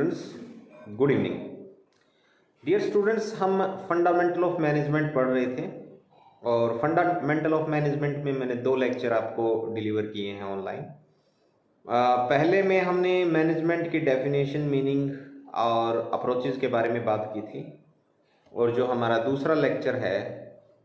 Students, good evening. Dear students, हम fundamental of management पढ़ रहे थे और फंडामेंटल ऑफ मैनेजमेंट में मैंने 2 लेक्चर आपको डिलीवर किए हैं ऑनलाइन। पहले में हमने मैनेजमेंट की डेफिनेशन, मीनिंग और अप्रोचेज़ के बारे में बात की थी और जो हमारा दूसरा लेक्चर है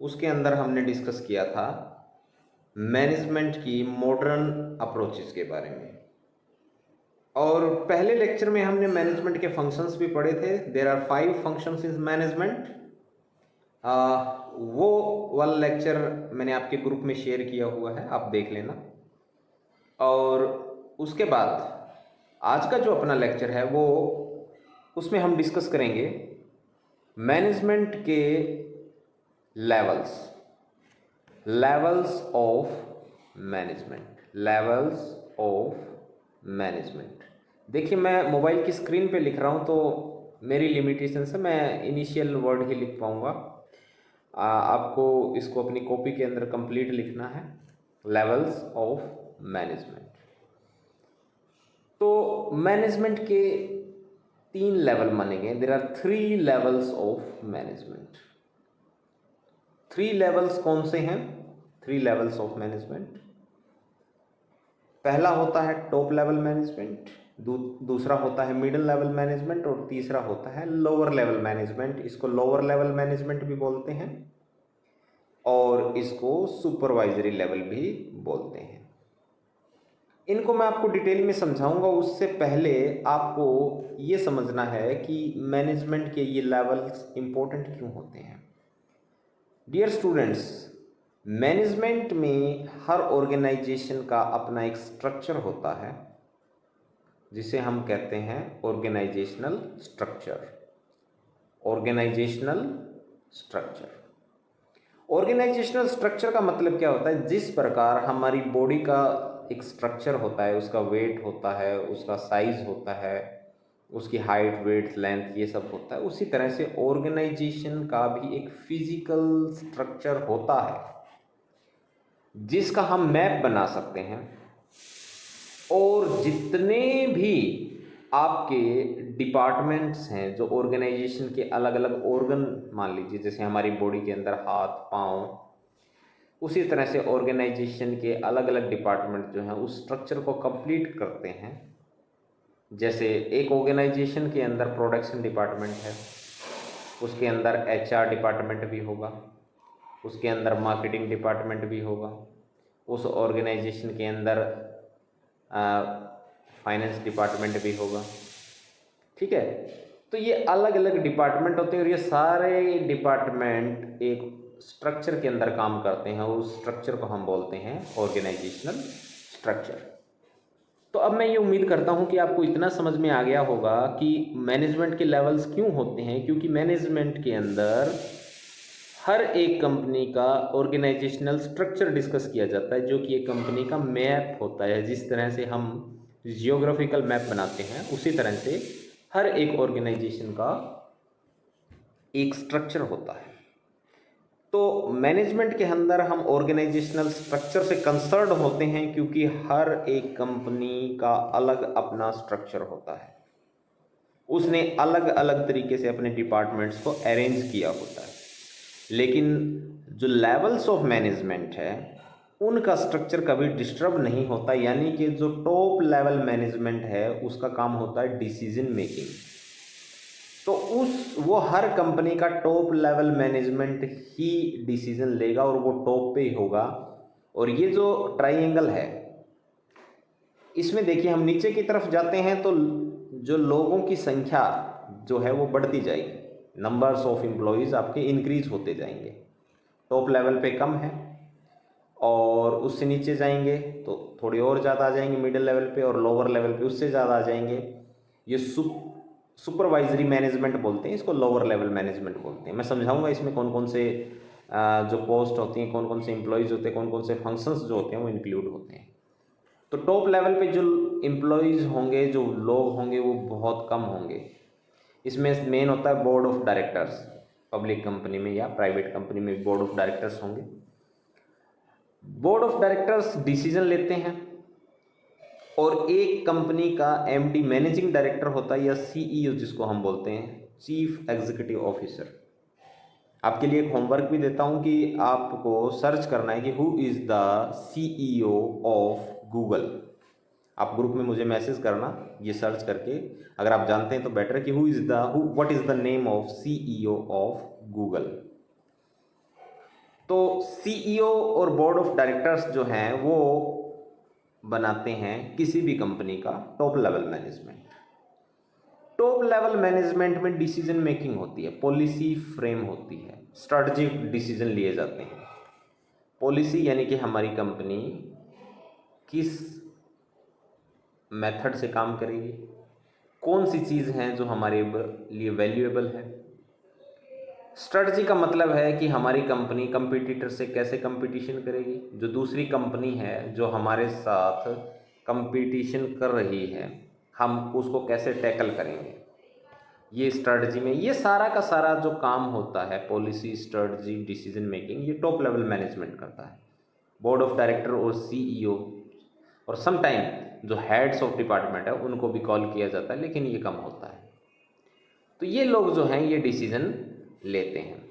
उसके अंदर हमने डिस्कस किया था मैनेजमेंट की मॉडर्न अप्रोचेज़ के बारे में। और पहले लेक्चर में हमने मैनेजमेंट के फंक्शंस भी पढ़े थे। There are 5 functions in management. वो वाला लेक्चर मैंने आपके ग्रुप में शेयर किया हुआ है, आप देख लेना। और उसके बाद आज का जो अपना लेक्चर है वो उसमें हम डिस्कस करेंगे मैनेजमेंट के लेवल्स ऑफ मैनेजमेंट। देखिए, मैं मोबाइल की स्क्रीन पे लिख रहा हूँ तो मेरी लिमिटेशन से मैं इनिशियल वर्ड ही लिख पाऊँगा। आपको इसको अपनी कॉपी के अंदर कंप्लीट लिखना है, लेवल्स ऑफ मैनेजमेंट। तो मैनेजमेंट के 3 लेवल मानेंगे। There are 3 levels of management. 3 levels कौन से हैं? 3 लेवल्स ऑफ मैनेजमेंट। पहला होता है टॉप लेवल मैनेजमेंट, दूसरा होता है मिडिल लेवल मैनेजमेंट और तीसरा होता है लोअर लेवल मैनेजमेंट। इसको लोअर लेवल मैनेजमेंट भी बोलते हैं और इसको सुपरवाइजरी लेवल भी बोलते हैं। इनको मैं आपको डिटेल में समझाऊंगा, उससे पहले आपको ये समझना है कि मैनेजमेंट के ये लेवल्स इंपॉर्टेंट क्यों होते हैं। डियर स्टूडेंट्स, मैनेजमेंट में हर ऑर्गेनाइजेशन का अपना एक स्ट्रक्चर होता है जिसे हम कहते हैं ऑर्गेनाइजेशनल स्ट्रक्चर। ऑर्गेनाइजेशनल स्ट्रक्चर का मतलब क्या होता है? जिस प्रकार हमारी बॉडी का एक स्ट्रक्चर होता है, उसका वेट होता है, उसका साइज होता है, उसकी हाइट, वेट, लेंथ, ये सब होता है, उसी तरह से ऑर्गेनाइजेशन का भी एक फिजिकल स्ट्रक्चर होता है जिसका हम मैप बना सकते हैं। और जितने भी आपके डिपार्टमेंट्स हैं, जो ऑर्गेनाइजेशन के अलग अलग ऑर्गन मान लीजिए, जैसे हमारी बॉडी के अंदर हाथ, पाँव, उसी तरह से ऑर्गेनाइजेशन के अलग अलग डिपार्टमेंट जो हैं उस स्ट्रक्चर को कंप्लीट करते हैं। जैसे एक ऑर्गेनाइजेशन के अंदर प्रोडक्शन डिपार्टमेंट है, उसके अंदर HR डिपार्टमेंट भी होगा, उसके अंदर मार्केटिंग डिपार्टमेंट भी होगा, उस ऑर्गेनाइजेशन के अंदर फाइनेंस डिपार्टमेंट भी होगा। ठीक है, तो ये अलग अलग डिपार्टमेंट होते हैं और ये सारे डिपार्टमेंट एक स्ट्रक्चर के अंदर काम करते हैं और उस स्ट्रक्चर को हम बोलते हैं ऑर्गेनाइजेशनल स्ट्रक्चर। तो अब मैं ये उम्मीद करता हूँ कि आपको इतना समझ में आ गया होगा कि मैनेजमेंट के लेवल्स क्यों होते हैं। क्योंकि मैनेजमेंट के अंदर हर एक कंपनी का ऑर्गेनाइजेशनल स्ट्रक्चर डिस्कस किया जाता है, जो कि एक कंपनी का मैप होता है। जिस तरह से हम जियोग्राफिकल मैप बनाते हैं, उसी तरह से हर एक ऑर्गेनाइजेशन का एक स्ट्रक्चर होता है। तो मैनेजमेंट के अंदर हम ऑर्गेनाइजेशनल स्ट्रक्चर से कंसर्न होते हैं क्योंकि हर एक कंपनी का अलग अपना स्ट्रक्चर होता है। उसने अलग अलग तरीके से अपने डिपार्टमेंट्स को अरेंज किया होता है। लेकिन जो लेवल्स ऑफ मैनेजमेंट है उनका स्ट्रक्चर कभी डिस्टर्ब नहीं होता। यानी कि जो टॉप लेवल मैनेजमेंट है उसका काम होता है डिसीजन मेकिंग। तो वो हर कंपनी का टॉप लेवल मैनेजमेंट ही डिसीजन लेगा और वो टॉप पे ही होगा। और ये जो ट्राइंगल है, इसमें देखिए, हम नीचे की तरफ जाते हैं तो जो लोगों की संख्या जो है वो बढ़ती जाएगी, नंबर्स ऑफ एम्प्लॉयज़ आपके इंक्रीज होते जाएंगे। टॉप लेवल पे कम है और उससे नीचे जाएंगे तो थोड़ी और ज़्यादा आ जाएंगे मिडिल लेवल पे, और लोअर लेवल पे उससे ज़्यादा आ जाएंगे। ये सुपरवाइजरी मैनेजमेंट बोलते हैं, इसको लोअर लेवल मैनेजमेंट बोलते हैं। मैं समझाऊंगा इसमें कौन कौन से जो पोस्ट होती हैं, कौन कौन से एम्प्लॉयज़ होते हैं, कौन कौन से फंक्शंस जो होते हैं वो इंक्लूड होते हैं। तो टॉप लेवल पे जो एम्प्लॉयज़ होंगे, जो लोग होंगे, वो बहुत कम होंगे। इसमें मेन होता है board of directors. Public company में या प्राइवेट कंपनी में बोर्ड ऑफ डायरेक्टर्स होंगे। बोर्ड ऑफ डायरेक्टर्स डिसीजन लेते हैं और एक कंपनी का एमडी मैनेजिंग डायरेक्टर होता है या सीईओ जिसको हम बोलते हैं चीफ एग्जीक्यूटिव ऑफिसर। आपके लिए एक होमवर्क भी देता हूं कि आपको सर्च करना है कि who is the CEO of Google. आप ग्रुप में मुझे मैसेज करना ये सर्च करके, अगर आप जानते हैं तो बेटर, कि what is the name of CEO of Google. तो सीईओ और बोर्ड ऑफ डायरेक्टर्स जो हैं वो बनाते हैं किसी भी कंपनी का top level management. Top level management में डिसीजन मेकिंग होती है, पॉलिसी फ्रेम होती है, स्ट्रेटजिक डिसीजन लिए जाते हैं। पॉलिसी यानी कि हमारी कंपनी किस मेथड से काम करेगी, कौन सी चीज़ हैं जो हमारे लिए वैल्यूएबल है। स्ट्रेटजी का मतलब है कि हमारी कंपनी कंपटीटर से कैसे कंपटीशन करेगी, जो दूसरी कंपनी है जो हमारे साथ कंपटीशन कर रही है हम उसको कैसे टैकल करेंगे। ये स्ट्रेटजी में ये सारा का सारा जो काम होता है, पॉलिसी, स्ट्रेटजी, डिसीजन मेकिंग, ये टॉप लेवल मैनेजमेंट करता है। बोर्ड ऑफ डायरेक्टर और सीईओ और समटाइम जो हेड्स ऑफ डिपार्टमेंट है उनको भी कॉल किया जाता है, लेकिन ये कम होता है। तो ये लोग जो हैं ये डिसीजन लेते हैं।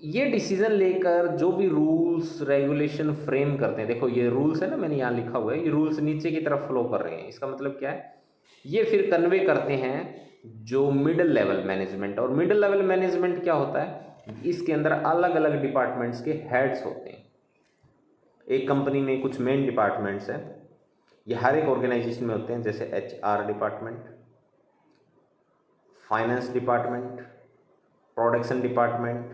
ये डिसीजन लेकर जो भी रूल्स रेगुलेशन फ्रेम करते हैं, देखो ये रूल्स है ना, मैंने यहाँ लिखा हुआ है, ये रूल्स नीचे की तरफ फ्लो कर रहे हैं। इसका मतलब क्या है, ये फिर कन्वे करते हैं जो मिडिल लेवल मैनेजमेंट। और मिडिल लेवल मैनेजमेंट क्या होता है, इसके अंदर अलग अलग डिपार्टमेंट्स के हेड्स होते हैं। एक कंपनी में कुछ मेन डिपार्टमेंट्स हैं, ये हर एक ऑर्गेनाइजेशन में होते हैं, जैसे HR department, finance department, production department,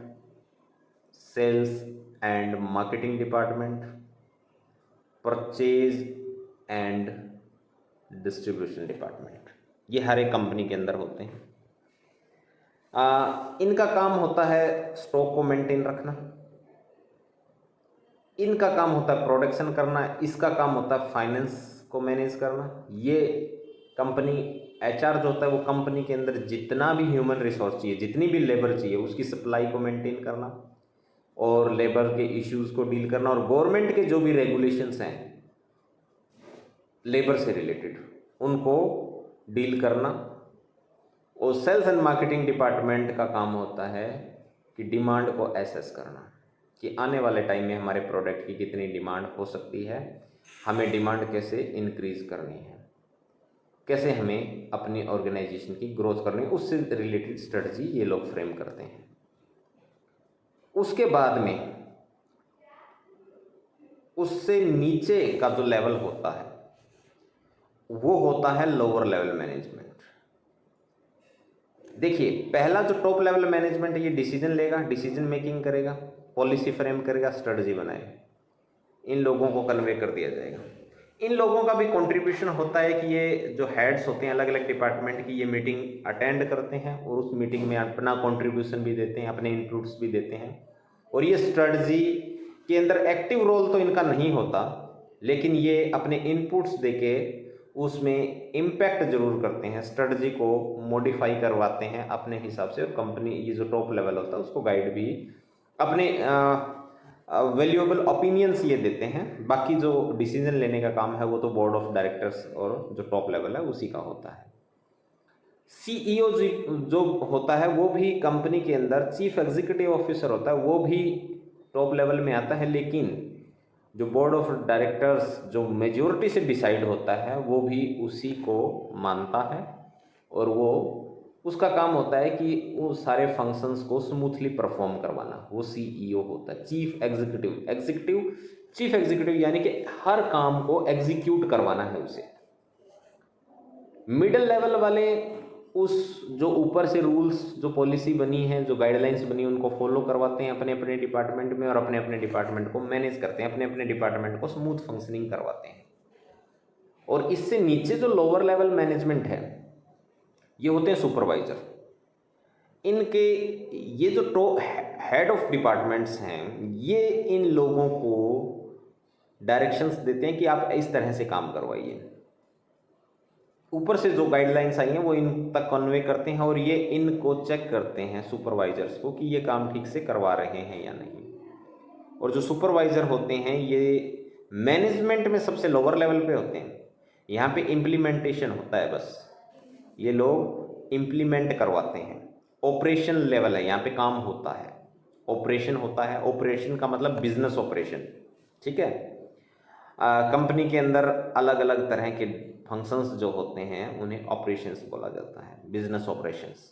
sales and marketing department, purchase and distribution department. ये हर एक कंपनी के अंदर होते हैं। इनका काम होता है स्टॉक को मेंटेन रखना, इनका काम होता है प्रोडक्शन करना, इसका काम होता है फाइनेंस को मैनेज करना। ये कंपनी एचआर जो होता है वो कंपनी के अंदर जितना भी ह्यूमन रिसोर्स चाहिए, जितनी भी लेबर चाहिए, उसकी सप्लाई को मेंटेन करना और लेबर के इश्यूज को डील करना, और गवर्नमेंट के जो भी रेगुलेशंस हैं लेबर से रिलेटेड उनको डील करना। और सेल्स एंड मार्केटिंग डिपार्टमेंट का काम होता है कि डिमांड को एसेस करना, कि आने वाले टाइम में हमारे प्रोडक्ट की कितनी डिमांड हो सकती है, हमें डिमांड कैसे इंक्रीज करनी है, कैसे हमें अपनी ऑर्गेनाइजेशन की ग्रोथ करनी है, उससे रिलेटेड स्ट्रेटजी ये लोग फ्रेम करते हैं। उसके बाद में उससे नीचे का जो लेवल होता है वो होता है लोअर लेवल मैनेजमेंट। देखिए, पहला जो टॉप लेवल मैनेजमेंट है ये डिसीजन लेगा, डिसीजन मेकिंग करेगा, पॉलिसी फ्रेम करेगा, स्ट्रेटजी बनाएगा, इन लोगों को कन्वे कर दिया जाएगा। इन लोगों का भी कंट्रीब्यूशन होता है कि ये जो हेड्स होते हैं अलग अलग डिपार्टमेंट की, ये मीटिंग अटेंड करते हैं और उस मीटिंग में अपना कंट्रीब्यूशन भी देते हैं, अपने इनपुट्स भी देते हैं। और ये स्ट्रेटजी के अंदर एक्टिव रोल तो इनका नहीं होता, लेकिन ये अपने इनपुट्स देके उसमें इम्पैक्ट जरूर करते हैं, स्ट्रेटजी को मॉडिफाई करवाते हैं अपने हिसाब से। और कंपनी ये जो टॉप लेवल होता है उसको गाइड भी, अपने वैल्यूएबल ओपिनियंस ये देते हैं। बाकी जो डिसीजन लेने का काम है वो तो बोर्ड ऑफ डायरेक्टर्स और जो टॉप लेवल है उसी का होता है। सीईओ जो होता है वो भी कंपनी के अंदर चीफ एग्जीक्यूटिव ऑफिसर होता है, वो भी टॉप लेवल में आता है, लेकिन जो बोर्ड ऑफ डायरेक्टर्स जो मेजॉरिटी से डिसाइड होता है वो भी उसी को मानता है। और वो उसका काम होता है कि वो सारे फंक्शंस को स्मूथली परफॉर्म करवाना, वो सीईओ होता है, चीफ एग्जीक्यूटिव। चीफ एग्जीक्यूटिव यानी कि हर काम को एग्जीक्यूट करवाना है उसे। मिडिल लेवल वाले उस जो ऊपर से रूल्स जो पॉलिसी बनी है, जो गाइडलाइंस बनी, उनको फॉलो करवाते हैं अपने अपने डिपार्टमेंट में, और अपने अपने डिपार्टमेंट को मैनेज करते हैं, अपने अपने डिपार्टमेंट को स्मूथ फंक्शनिंग करवाते हैं। और इससे नीचे जो लोअर लेवल मैनेजमेंट है ये होते हैं सुपरवाइजर। इनके ये जो हेड ऑफ डिपार्टमेंट्स हैं ये इन लोगों को डायरेक्शंस देते हैं कि आप इस तरह से काम करवाइए। ऊपर से जो गाइडलाइंस आई हैं वो इन तक कन्वे करते हैं और ये इनको चेक करते हैं सुपरवाइजर्स को कि ये काम ठीक से करवा रहे हैं या नहीं। और जो सुपरवाइजर होते हैं ये मैनेजमेंट में सबसे लोअर लेवल पे होते हैं, यहाँ पे इम्प्लीमेंटेशन होता है, बस ये लोग इम्प्लीमेंट करवाते हैं। ऑपरेशन लेवल है, यहाँ पे काम होता है, ऑपरेशन होता है। ऑपरेशन का मतलब बिजनेस ऑपरेशन, ठीक है। कंपनी के अंदर अलग अलग तरह के फंक्शंस जो होते हैं उन्हें ऑपरेशंस बोला जाता है, बिजनेस ऑपरेशंस।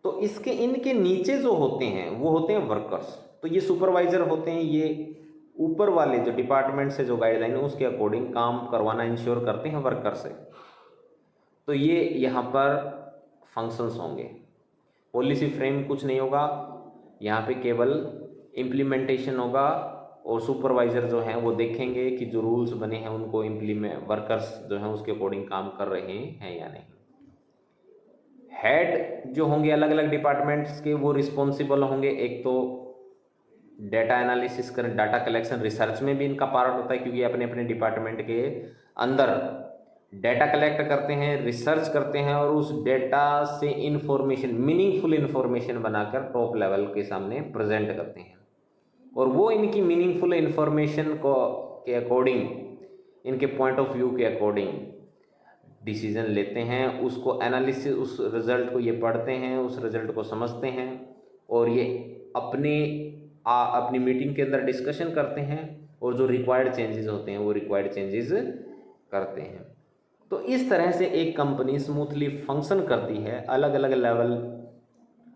तो इसके इनके नीचे जो होते हैं वो होते हैं वर्कर्स। तो ये सुपरवाइजर होते हैं, ये ऊपर वाले जो डिपार्टमेंट से जो गाइडलाइन है उसके अकॉर्डिंग काम करवाना इंश्योर करते हैं वर्कर से। तो ये यहाँ पर फंक्शंस होंगे। पॉलिसी फ्रेम कुछ नहीं होगा, यहाँ पे केवल इम्प्लीमेंटेशन होगा और सुपरवाइजर जो हैं वो देखेंगे कि जो रूल्स बने हैं उनको इम्प्लीमेंट वर्कर्स जो हैं उसके अकॉर्डिंग काम कर रहे हैं या नहीं। हेड जो होंगे अलग अलग डिपार्टमेंट्स के, वो रिस्पॉन्सिबल होंगे, एक तो डेटा एनालिसिस कर, डाटा कलेक्शन, रिसर्च में भी इनका पार्ट होता है क्योंकि अपने अपने डिपार्टमेंट के अंदर डेटा कलेक्ट करते हैं, रिसर्च करते हैं और उस डेटा से इंफॉर्मेशन, मीनिंगफुल इंफॉर्मेशन बनाकर टॉप लेवल के सामने प्रेजेंट करते हैं। और वो इनकी मीनिंगफुल इंफॉर्मेशन को के अकॉर्डिंग, इनके पॉइंट ऑफ व्यू के अकॉर्डिंग डिसीजन लेते हैं, उसको एनालिसिस, उस रिज़ल्ट को ये पढ़ते हैं, उस रिज़ल्ट को समझते हैं और ये अपनी मीटिंग के अंदर डिस्कशन करते हैं और जो रिक्वायर्ड चेंजेस होते हैं वो रिक्वायर्ड चेंजेस करते हैं। तो इस तरह से एक कंपनी स्मूथली फंक्शन करती है, अलग अलग लेवल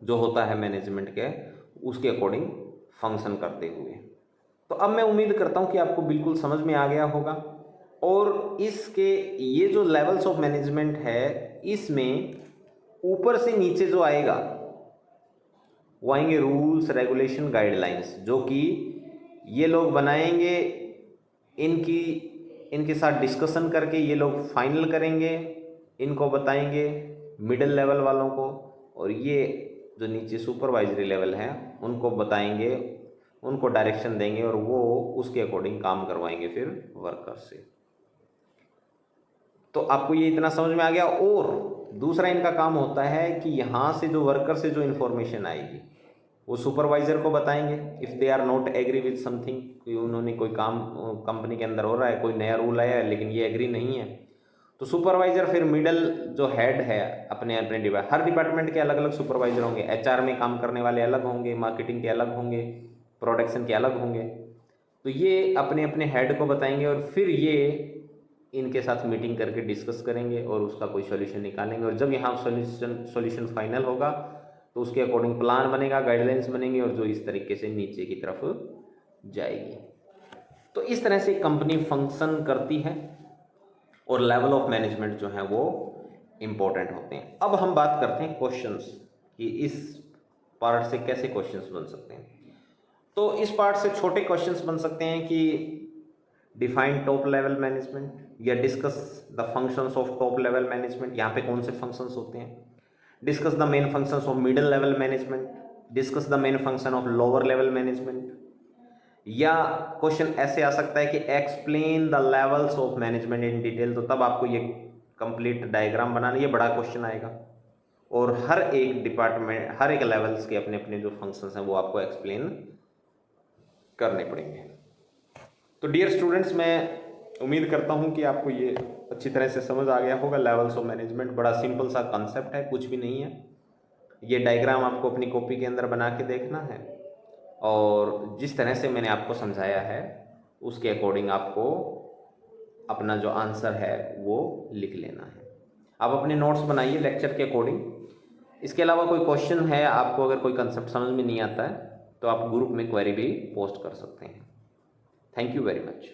जो होता है मैनेजमेंट के उसके अकॉर्डिंग फंक्शन करते हुए। तो अब मैं उम्मीद करता हूँ कि आपको बिल्कुल समझ में आ गया होगा। और इसके ये जो लेवल्स ऑफ मैनेजमेंट है, इसमें ऊपर से नीचे जो आएगा वो आएंगे रूल्स, रेगुलेशन, गाइडलाइंस, जो कि ये लोग बनाएंगे, इनके साथ डिस्कशन करके ये लोग फाइनल करेंगे, इनको बताएंगे मिडिल लेवल वालों को, और ये जो नीचे सुपरवाइजरी लेवल है उनको बताएंगे, उनको डायरेक्शन देंगे और वो उसके अकॉर्डिंग काम करवाएंगे फिर वर्कर से। तो आपको ये इतना समझ में आ गया। और दूसरा इनका काम होता है कि यहाँ से जो वर्कर से जो इन्फॉर्मेशन आएगी वो सुपरवाइजर को बताएंगे, if they are not agree with something, कि उन्होंने कोई काम कंपनी के अंदर हो रहा है, कोई नया रूल आया है लेकिन ये एग्री नहीं है, तो सुपरवाइजर फिर मिडल जो हेड है अपने अपने हर डिपार्टमेंट के अलग अलग सुपरवाइजर होंगे। एचआर में काम करने वाले अलग होंगे, मार्केटिंग के अलग होंगे, प्रोडक्शन के अलग होंगे। तो ये अपने अपने हेड को बताएंगे और फिर ये इनके साथ मीटिंग करके डिस्कस करेंगे और उसका कोई सॉल्यूशन निकालेंगे। और जब यहाँ सॉल्यूशन फाइनल होगा तो उसके अकॉर्डिंग प्लान बनेगा, गाइडलाइंस बनेंगी और जो इस तरीके से नीचे की तरफ जाएगी। तो इस तरह से कंपनी फंक्शन करती है और लेवल ऑफ मैनेजमेंट जो है वो इम्पोर्टेंट होते हैं। अब हम बात करते हैं क्वेश्चंस कि इस पार्ट से कैसे क्वेश्चंस बन सकते हैं। तो इस पार्ट से छोटे क्वेश्चंस बन सकते हैं कि डिफाइन टॉप लेवल मैनेजमेंट, या discuss the functions of top level management, यहाँ पे कौन से फंक्शंस होते हैं। Discuss the main functions of middle level management, discuss the main function of lower level management. या क्वेश्चन ऐसे आ सकता है कि explain the levels of management in detail, तो तब आपको ये कंप्लीट डायग्राम बनाना, ये बड़ा क्वेश्चन आएगा और हर एक डिपार्टमेंट, हर एक लेवल्स के अपने अपने जो फंक्शंस हैं वो आपको एक्सप्लेन करने पड़ेंगे। तो डियर स्टूडेंट्स, मैं उम्मीद करता हूँ कि आपको ये अच्छी तरह से समझ आ गया होगा। लेवल्स ऑफ मैनेजमेंट बड़ा सिंपल सा कॉन्सेप्ट है, कुछ भी नहीं है। ये डायग्राम आपको अपनी कॉपी के अंदर बना के देखना है और जिस तरह से मैंने आपको समझाया है उसके अकॉर्डिंग आपको अपना जो आंसर है वो लिख लेना है। आप अपने नोट्स बनाइए लेक्चर के अकॉर्डिंग। इसके अलावा कोई क्वेश्चन है, आपको अगर कोई कंसेप्ट समझ में नहीं आता है तो आप ग्रुप में क्वेरी भी पोस्ट कर सकते हैं। Thank you very much.